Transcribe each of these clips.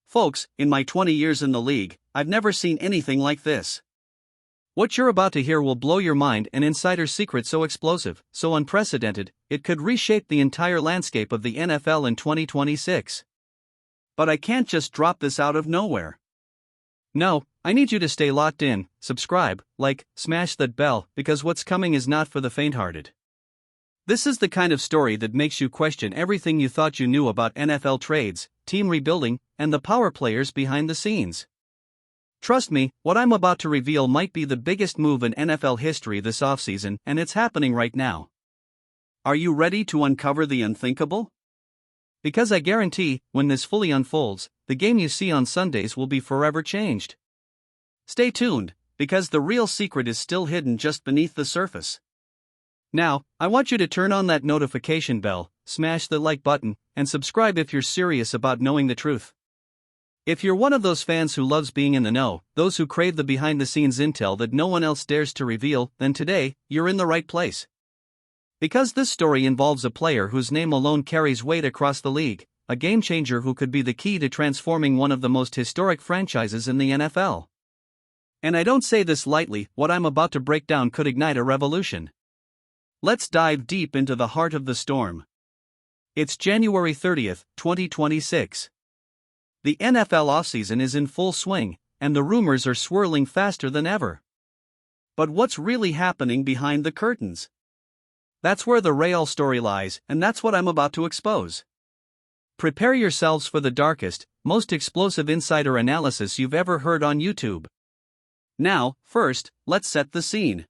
Folks, in my 20 years in the league, I've never seen anything like this. What you're about to hear will blow your mind, an insider's secret so explosive, so unprecedented, it could reshape the entire landscape of the NFL in 2026. But I can't just drop this out of nowhere. No, I need you to stay locked in, subscribe, like, smash that bell, because what's coming is not for the faint-hearted. This is the kind of story that makes you question everything you thought you knew about NFL trades, team rebuilding, and the power players behind the scenes. Trust me, what I'm about to reveal might be the biggest move in NFL history this offseason, and it's happening right now. Are you ready to uncover the unthinkable? Because I guarantee, when this fully unfolds, the game you see on Sundays will be forever changed. Stay tuned, because the real secret is still hidden just beneath the surface. Now, I want you to turn on that notification bell, smash the like button, and subscribe if you're serious about knowing the truth. If you're one of those fans who loves being in the know, those who crave the behind-the-scenes intel that no one else dares to reveal, then today, you're in the right place. Because this story involves a player whose name alone carries weight across the league, a game-changer who could be the key to transforming one of the most historic franchises in the NFL. And I don't say this lightly, what I'm about to break down could ignite a revolution. Let's dive deep into the heart of the storm. It's January 30th, 2026. The NFL offseason is in full swing, and the rumors are swirling faster than ever. But what's really happening behind the curtains? That's where the real story lies, and that's what I'm about to expose. Prepare yourselves for the darkest, most explosive insider analysis you've ever heard on YouTube. Now, first, let's set the scene.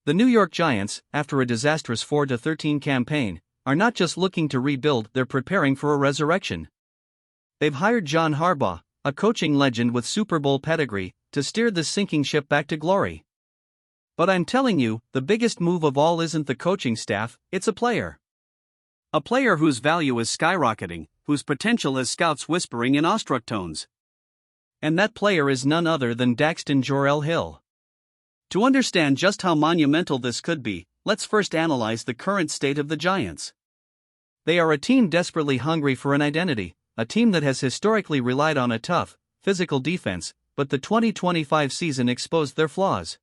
The New York Giants, after a disastrous 4-13 campaign, are not just looking to rebuild, they're preparing for a resurrection. They've hired John Harbaugh, a coaching legend with Super Bowl pedigree, to steer the sinking ship back to glory. But I'm telling you, the biggest move of all isn't the coaching staff, it's a player. A player whose value is skyrocketing, whose potential has scouts whispering in awestruck tones. And that player is none other than Daxton Hill. To understand just how monumental this could be, let's first analyze the current state of the Giants. They are a team desperately hungry for an identity, a team that has historically relied on a tough, physical defense, but the 2025 season exposed their flaws.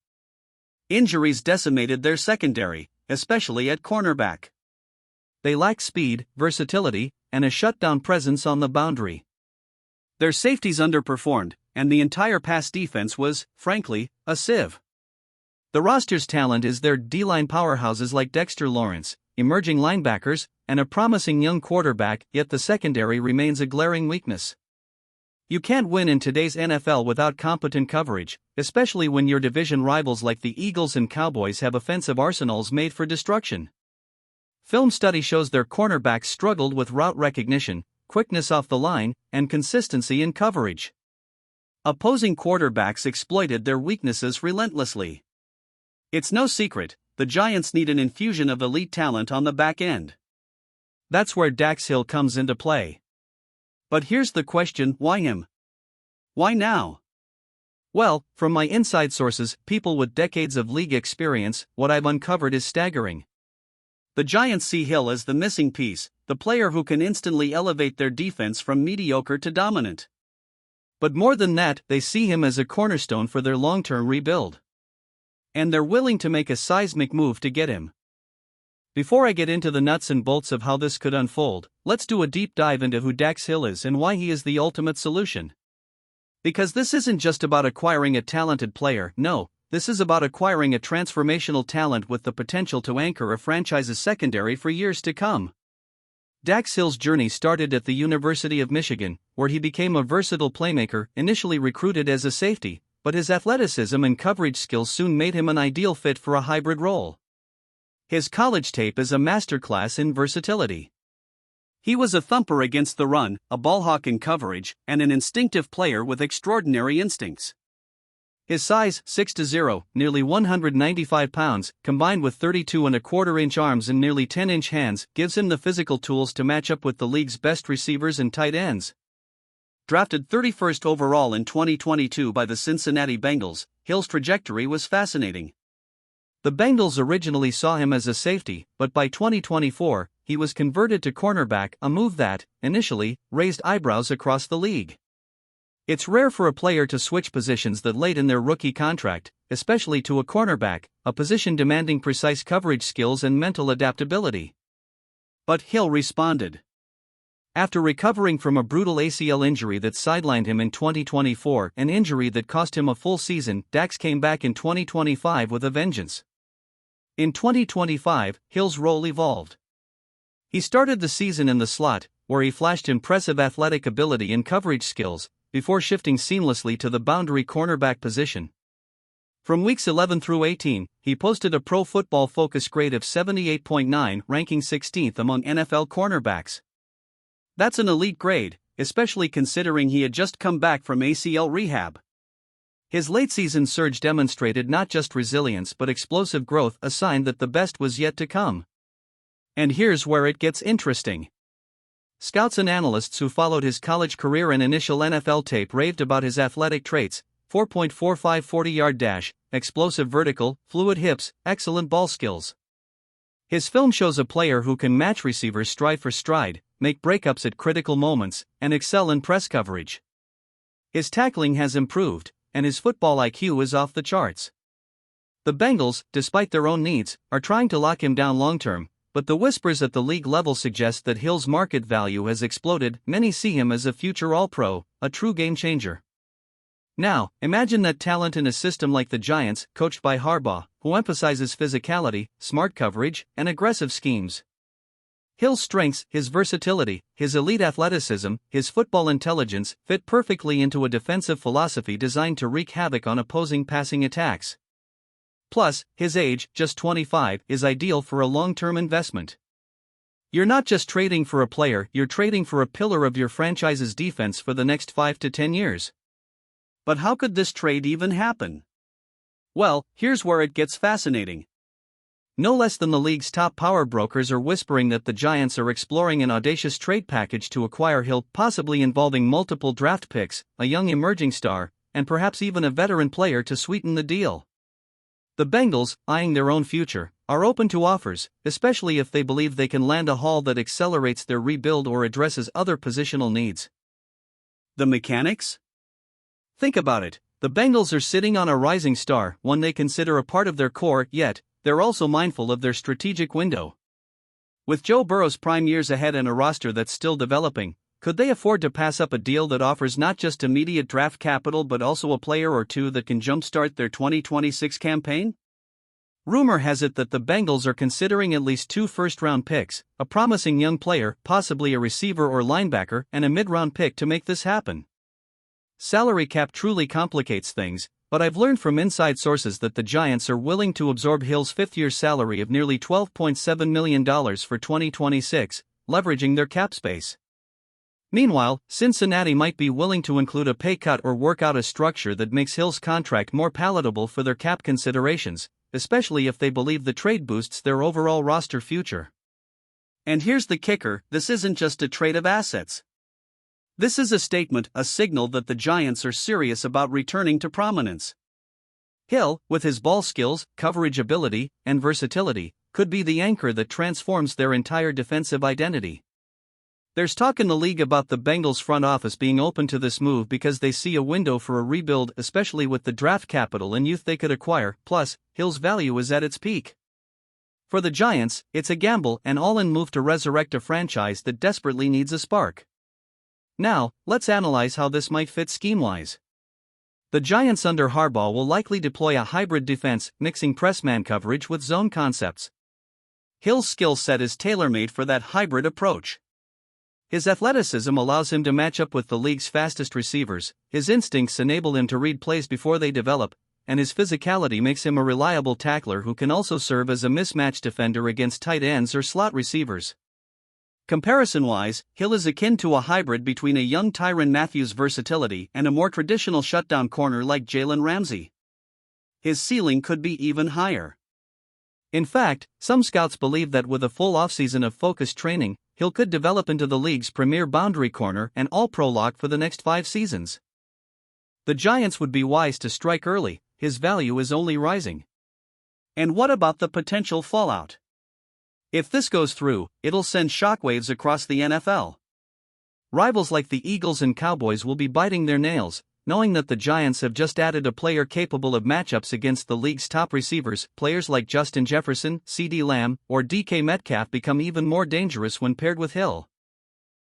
Injuries decimated their secondary, especially at cornerback. They lack speed, versatility, and a shutdown presence on the boundary. Their safeties underperformed, and the entire pass defense was, frankly, a sieve. The roster's talent is their D-line powerhouses like Dexter Lawrence, emerging linebackers, and a promising young quarterback, yet the secondary remains a glaring weakness. You can't win in today's NFL without competent coverage, especially when your division rivals like the Eagles and Cowboys have offensive arsenals made for destruction. Film study shows their cornerbacks struggled with route recognition, quickness off the line, and consistency in coverage. Opposing quarterbacks exploited their weaknesses relentlessly. It's no secret, the Giants need an infusion of elite talent on the back end. That's where Dax Hill comes into play. But here's the question, why him? Why now? Well, from my inside sources, people with decades of league experience, what I've uncovered is staggering. The Giants see Hill as the missing piece, the player who can instantly elevate their defense from mediocre to dominant. But more than that, they see him as a cornerstone for their long-term rebuild. And they're willing to make a seismic move to get him. Before I get into the nuts and bolts of how this could unfold, let's do a deep dive into who Dax Hill is and why he is the ultimate solution. Because this isn't just about acquiring a talented player, no, this is about acquiring a transformational talent with the potential to anchor a franchise's secondary for years to come. Dax Hill's journey started at the University of Michigan, where he became a versatile playmaker, initially recruited as a safety, but his athleticism and coverage skills soon made him an ideal fit for a hybrid role. His college tape is a masterclass in versatility. He was a thumper against the run, a ballhawk in coverage, and an instinctive player with extraordinary instincts. His size, 6'0", nearly 195 pounds, combined with 32.25-inch arms and nearly 10-inch hands, gives him the physical tools to match up with the league's best receivers and tight ends. Drafted 31st overall in 2022 by the Cincinnati Bengals, Hill's trajectory was fascinating. The Bengals originally saw him as a safety, but by 2024, he was converted to cornerback, a move that, initially, raised eyebrows across the league. It's rare for a player to switch positions that late in their rookie contract, especially to a cornerback, a position demanding precise coverage skills and mental adaptability. But Hill responded. After recovering from a brutal ACL injury that sidelined him in 2024, an injury that cost him a full season, Dax came back in 2025 with a vengeance. In 2025, Hill's role evolved. He started the season in the slot, where he flashed impressive athletic ability and coverage skills, before shifting seamlessly to the boundary cornerback position. From weeks 11 through 18, he posted a Pro Football Focus grade of 78.9, ranking 16th among NFL cornerbacks. That's an elite grade, especially considering he had just come back from ACL rehab. His late-season surge demonstrated not just resilience but explosive growth, a sign that the best was yet to come. And here's where it gets interesting. Scouts and analysts who followed his college career and initial NFL tape raved about his athletic traits: 4.45 40-yard dash, explosive vertical, fluid hips, excellent ball skills. His film shows a player who can match receivers stride for stride, make breakups at critical moments, and excel in press coverage. His tackling has improved, and his football IQ is off the charts. The Bengals, despite their own needs, are trying to lock him down long-term, but the whispers at the league level suggest that Hill's market value has exploded. Many see him as a future All-Pro, a true game-changer. Now, imagine that talent in a system like the Giants, coached by Harbaugh, who emphasizes physicality, smart coverage, and aggressive schemes. Hill's strengths, his versatility, his elite athleticism, his football intelligence, fit perfectly into a defensive philosophy designed to wreak havoc on opposing passing attacks. Plus, his age, just 25, is ideal for a long-term investment. You're not just trading for a player, you're trading for a pillar of your franchise's defense for the next 5 to 10 years. But how could this trade even happen? Well, here's where it gets fascinating. No less than the league's top power brokers are whispering that the Giants are exploring an audacious trade package to acquire Hill, possibly involving multiple draft picks, a young emerging star, and perhaps even a veteran player to sweeten the deal. The Bengals, eyeing their own future, are open to offers, especially if they believe they can land a haul that accelerates their rebuild or addresses other positional needs. The mechanics? Think about it. The Bengals are sitting on a rising star, one they consider a part of their core, yet they're also mindful of their strategic window. With Joe Burrow's prime years ahead and a roster that's still developing, could they afford to pass up a deal that offers not just immediate draft capital but also a player or two that can jumpstart their 2026 campaign? Rumor has it that the Bengals are considering at least 2 first-round picks, a promising young player, possibly a receiver or linebacker, and a mid-round pick to make this happen. Salary cap truly complicates things, but I've learned from inside sources that the Giants are willing to absorb Hill's fifth-year salary of nearly $12.7 million for 2026, leveraging their cap space. Meanwhile, Cincinnati might be willing to include a pay cut or work out a structure that makes Hill's contract more palatable for their cap considerations, especially if they believe the trade boosts their overall roster future. And here's the kicker: this isn't just a trade of assets. This is a statement, a signal that the Giants are serious about returning to prominence. Hill, with his ball skills, coverage ability, and versatility, could be the anchor that transforms their entire defensive identity. There's talk in the league about the Bengals front office being open to this move because they see a window for a rebuild, especially with the draft capital and youth they could acquire. Plus, Hill's value is at its peak. For the Giants, it's a gamble, an all-in move to resurrect a franchise that desperately needs a spark. Now, let's analyze how this might fit scheme-wise. The Giants under Harbaugh will likely deploy a hybrid defense, mixing press-man coverage with zone concepts. Hill's skill set is tailor-made for that hybrid approach. His athleticism allows him to match up with the league's fastest receivers, his instincts enable him to read plays before they develop, and his physicality makes him a reliable tackler who can also serve as a mismatch defender against tight ends or slot receivers. Comparison-wise, Hill is akin to a hybrid between a young Tyrann Mathieu's versatility and a more traditional shutdown corner like Jalen Ramsey. His ceiling could be even higher. In fact, some scouts believe that with a full offseason of focused training, Hill could develop into the league's premier boundary corner and all-pro lock for the next 5 seasons. The Giants would be wise to strike early, his value is only rising. And what about the potential fallout? If this goes through, it'll send shockwaves across the NFL. Rivals like the Eagles and Cowboys will be biting their nails, knowing that the Giants have just added a player capable of matchups against the league's top receivers. Players like Justin Jefferson, CeeDee Lamb, or DK Metcalf become even more dangerous when paired with Hill.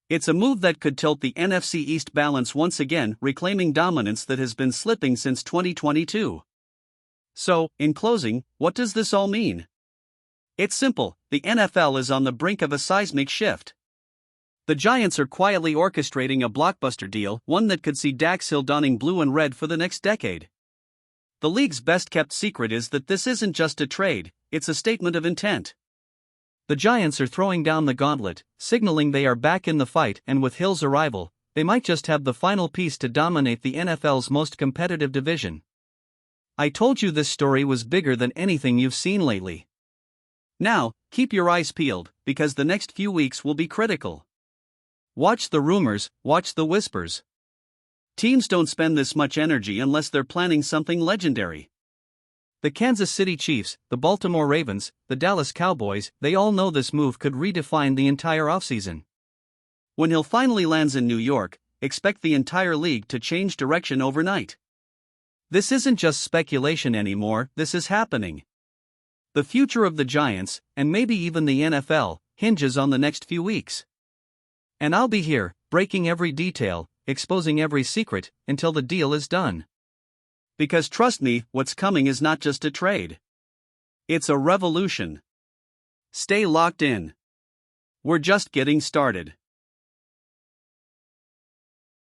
It's a move that could tilt the NFC East balance once again, reclaiming dominance that has been slipping since 2022. So, in closing, what does this all mean? It's simple: the NFL is on the brink of a seismic shift. The Giants are quietly orchestrating a blockbuster deal, one that could see Dax Hill donning blue and red for the next decade. The league's best-kept secret is that this isn't just a trade, it's a statement of intent. The Giants are throwing down the gauntlet, signaling they are back in the fight, and with Hill's arrival, they might just have the final piece to dominate the NFL's most competitive division. I told you this story was bigger than anything you've seen lately. Now, keep your eyes peeled, because the next few weeks will be critical. Watch the rumors, watch the whispers. Teams don't spend this much energy unless they're planning something legendary. The Kansas City Chiefs, the Baltimore Ravens, the Dallas Cowboys, they all know this move could redefine the entire offseason. When Hill finally lands in New York, expect the entire league to change direction overnight. This isn't just speculation anymore, this is happening. The future of the Giants, and maybe even the NFL, hinges on the next few weeks. And I'll be here, breaking every detail, exposing every secret, until the deal is done. Because trust me, what's coming is not just a trade. It's a revolution. Stay locked in. We're just getting started.